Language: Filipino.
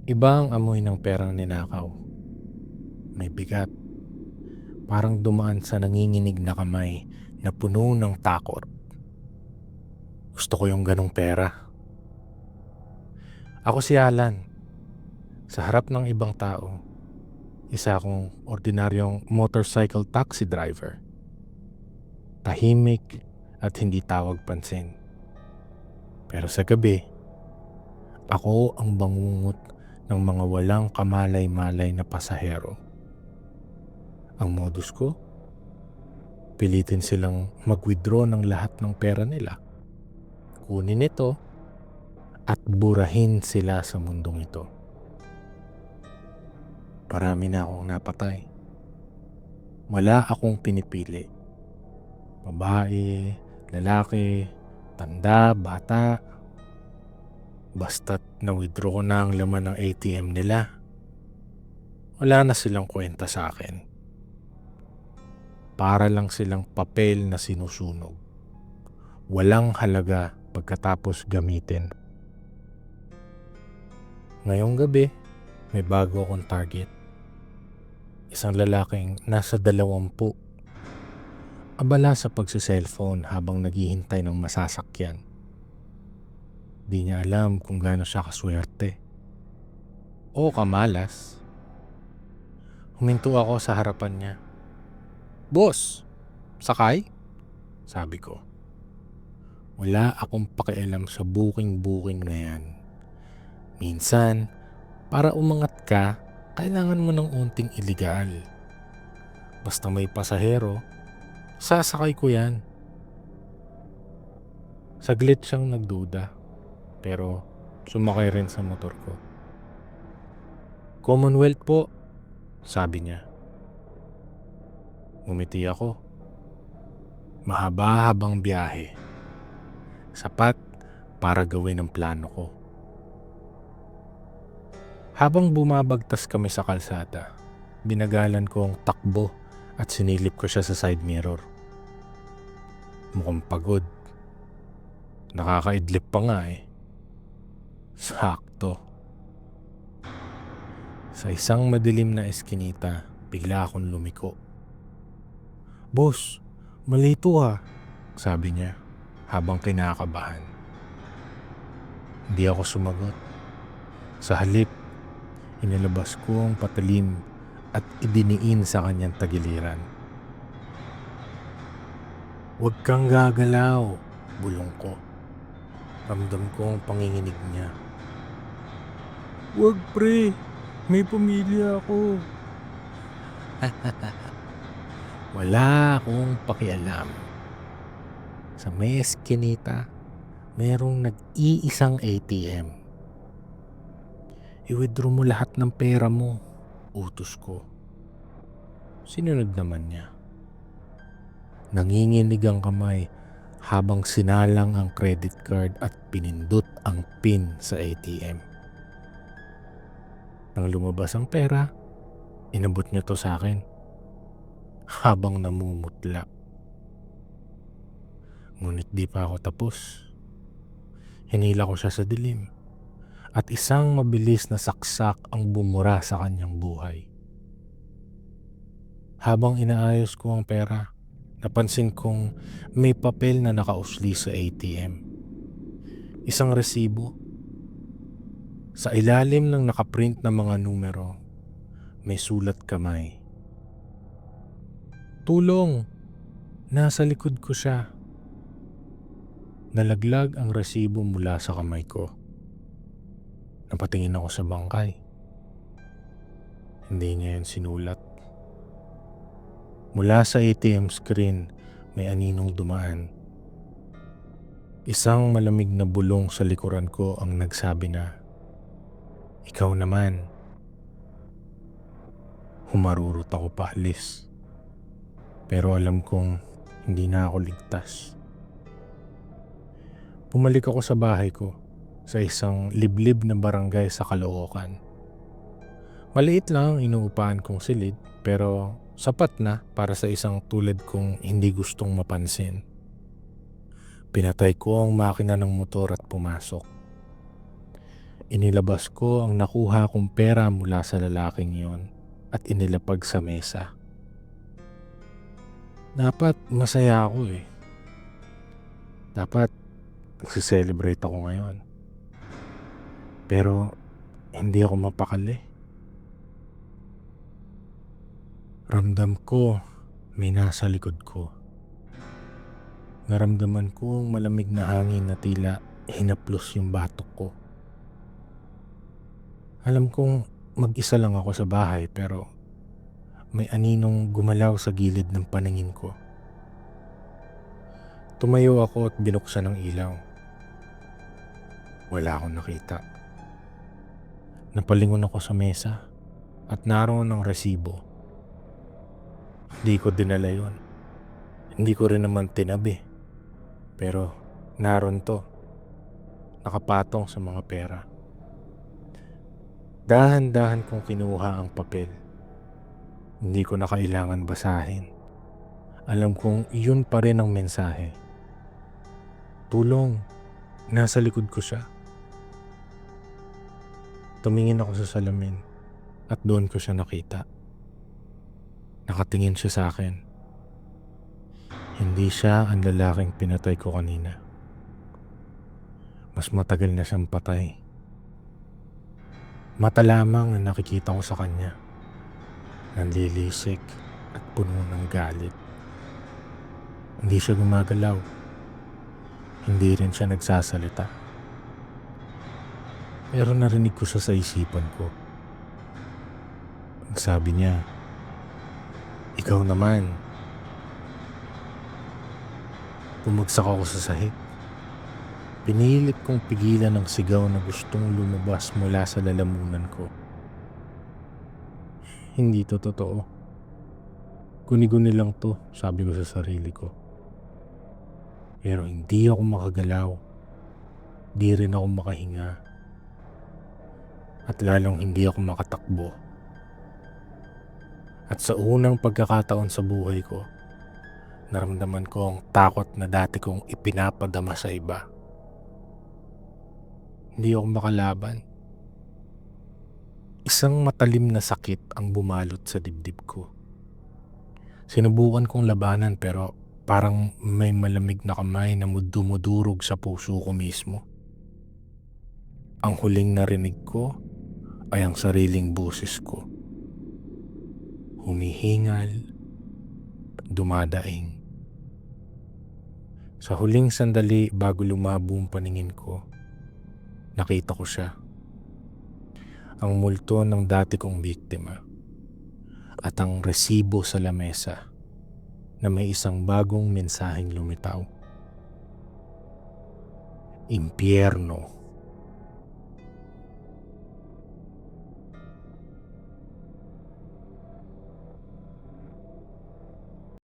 Iba ang amoy ng perang ninakaw. May bigat, parang dumaan sa nanginginig na kamay na puno ng takot. Gusto ko yung ganong pera. Ako si Alan. Sa harap ng ibang tao, isa akong ordinaryong motorcycle taxi driver. Tahimik at hindi tawag pansin. Pero sa gabi, ako ang bangungot ng mga walang kamalay-malay na pasahero. Ang modus ko, pilitin silang mag-withdraw ng lahat ng pera nila. Kunin ito at burahin sila sa mundong ito. Marami na akong napatay. Wala akong pinipili. Babae, lalaki, tanda, bata. Basta't na-withdraw ko na ang laman ng ATM nila, wala na silang kwenta sa akin. Para lang silang papel na sinusunog. Walang halaga pagkatapos gamitin. Ngayong gabi, may bago akong target. Isang lalaking nasa 20. Abala sa pagsi-cellphone habang naghihintay ng masasakyan. Di niya alam kung gaano siya kaswerte. O kamalas. Huminto ako sa harapan niya. "Boss, sakay?" sabi ko. Wala akong pakialam sa booking na yan. Minsan, para umangat ka, kailangan mo ng unting iligal. Basta may pasahero, sasakay ko yan. Saglit siyang nagduda, pero sumakay rin sa motor ko. "Commonwealth po," sabi niya. Ngumiti ako. Mahaba-habang biyahe. Sapat para gawin ang plano ko. Habang bumabagtas kami sa kalsada, binagalan ko ang takbo at sinilip ko siya sa side mirror. Mukhang pagod. Nakakaidlip pa nga eh. Sakto. Sa isang madilim na eskinita, bigla akong lumiko. "Boss, malito ha," sabi niya habang kinakabahan. Hindi ako sumagot. Sa halip, inilabas ko ang patalim at idiniin sa kanyang tagiliran. "Huwag kang gagalaw," bulong ko. Ramdam ko ang panginginig niya. "Huwag pre, may pamilya ako." Wala akong pakialam. Sa may eskinita, merong nag-iisang ATM. "I-withdraw mo lahat ng pera mo," utos ko. Sinunod naman niya. Nanginginig ang kamay habang sinalang ang credit card at pinindot ang PIN sa ATM. Nang lumabas ang pera, inabot niya to sa akin habang namumutla. Ngunit di pa ako tapos. Hinila ko siya sa dilim at isang mabilis na saksak ang bumura sa kanyang buhay. Habang inaayos ko ang pera, napansin kong may papel na nakausli sa ATM. Isang resibo. Sa ilalim ng nakaprint na mga numero, may sulat kamay. "Tulong! Nasa likod ko siya." Nalaglag ang resibo mula sa kamay ko. Napatingin ako sa bangkay. Hindi niya yan sinulat. Mula sa ATM screen, may aninong dumaan. Isang malamig na bulong sa likuran ko ang nagsabi na, "Ikaw naman." Humarurot ako paalis. Pero alam kong hindi na ako ligtas. Bumalik ako sa bahay ko, sa isang liblib na barangay sa Caloocan. Maliit lang ang inuupahan kong silid, pero sapat na para sa isang tulad kong hindi gustong mapansin. Pinatay ko ang makina ng motor at pumasok. Inilabas ko ang nakuha kong pera mula sa lalaking yon at inilapag sa mesa. Dapat masaya ako eh. Dapat nagse-celebrate ako ngayon. Pero hindi ako mapakali. Ramdam ko may nasa likod ko. Naramdaman ko ang malamig na hangin na tila hinaplos yung batok ko. Alam kong mag-isa lang ako sa bahay pero may aninong gumalaw sa gilid ng paningin ko. Tumayo ako at binuksan ang ilaw. Wala akong nakita. Napalingon ako sa mesa at naroon ang resibo. Hindi ko dinala yon. Hindi ko rin naman tinabi. Pero naroon to. Nakapatong sa mga pera. Dahan-dahan kong kinuha ang papel. Hindi ko na kailangan basahin. Alam kong iyon pa rin ang mensahe. Tulong, nasa likod ko siya. Tumingin ako sa salamin at doon ko siya nakita. Nakatingin siya sa akin. Hindi siya ang lalaking pinatay ko kanina. Mas matagal na siyang patay. Mata lamang ang nakikita ko sa kanya. Nanlilisik at puno ng galit. Hindi siya gumagalaw. Hindi rin siya nagsasalita. Pero narinig ko siya sa isipan ko. Ang sabi niya, "Ikaw naman." Bumagsak ako sa sahig. Pinilit kong pigilan ang sigaw na gustong lumabas mula sa lalamunan ko. Hindi to totoo. Guni-guni lang to, sabi ko sa sarili ko. Pero hindi ako makagalaw. Di rin ako makahinga. At lalong hindi ako makatakbo. At sa unang pagkakataon sa buhay ko, naramdaman ko ang takot na dati kong ipinapadama sa iba. Hindi ako makalaban. Isang matalim na sakit ang bumalot sa dibdib ko. Sinubukan kong labanan pero parang may malamig na kamay na dumudurog sa puso ko mismo. Ang huling narinig ko ay ang sariling boses ko. Humihingal, dumadaing. Sa huling sandali bago lumabo ang paningin ko, nakita ko siya. Ang multo ng dati kong biktima at ang resibo sa lamesa na may isang bagong mensaheng lumitaw. Impyerno.